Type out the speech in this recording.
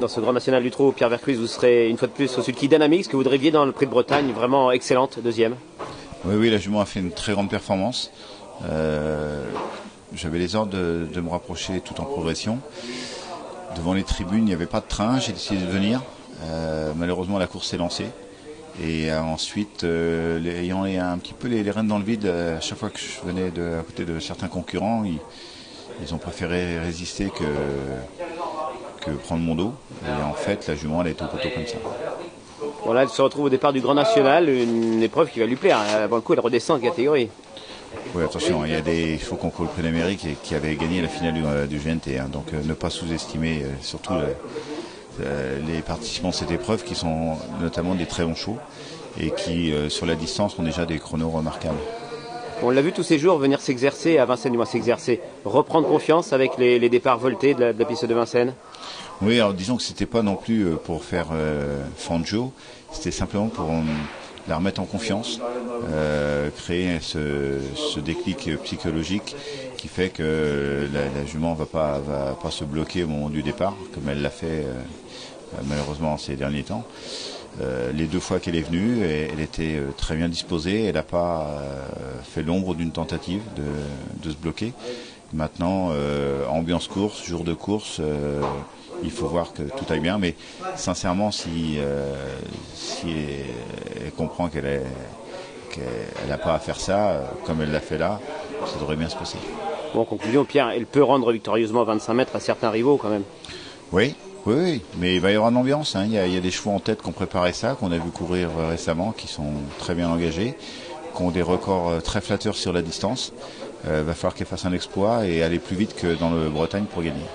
Dans ce Grand National du Trot, Pierre Vercruysse, vous serez une fois de plus au Sulky Dynamics, que vous driviez dans le Prix de Bretagne, vraiment excellente, deuxième. Oui, la jument a fait une très grande performance. J'avais les ordres de me rapprocher tout en progression. Devant les tribunes, il n'y avait pas de train, j'ai décidé de venir. Malheureusement, la course s'est lancée. Et ensuite, ayant un petit peu les rênes dans le vide, à chaque fois que je venais à côté de certains concurrents, ils ont préféré résister que prendre mon dos. Et en fait, la jument, elle est au poteau comme ça. Voilà, elle se retrouve au départ du Grand National, une épreuve qui va lui plaire. Avant le coup, elle redescend de catégorie. Oui, attention, il faut qu'on court le Prix d'Amérique qui avait gagné la finale du GNT. Donc ne pas sous-estimer surtout les participants de cette épreuve qui sont notamment des très bons chevaux et qui, sur la distance, ont déjà des chronos remarquables. On l'a vu tous ces jours venir s'exercer à Vincennes, du moins s'exercer, reprendre confiance avec les départs voltés de la piste de Vincennes. Oui, alors disons que c'était pas non plus pour faire Fangio, c'était simplement pour la remettre en confiance, créer ce déclic psychologique qui fait que la jument va pas se bloquer au moment du départ, comme elle l'a fait malheureusement ces derniers temps. Les deux fois qu'elle est venue, elle était très bien disposée, elle n'a pas fait l'ombre d'une tentative de se bloquer. Maintenant, ambiance course, jour de course, il faut voir que tout aille bien, mais sincèrement, si elle comprend qu'elle n'a pas à faire ça, comme elle l'a fait là, ça devrait bien se passer. Bon, en conclusion, Pierre, elle peut rendre victorieusement 25 mètres à certains rivaux quand même. Oui, mais il va y avoir une ambiance. Il y a des chevaux en tête qui ont préparé ça, qu'on a vu courir récemment, qui sont très bien engagés, qui ont des records très flatteurs sur la distance. Va falloir qu'elle fasse un exploit et aller plus vite que dans le Bretagne pour gagner.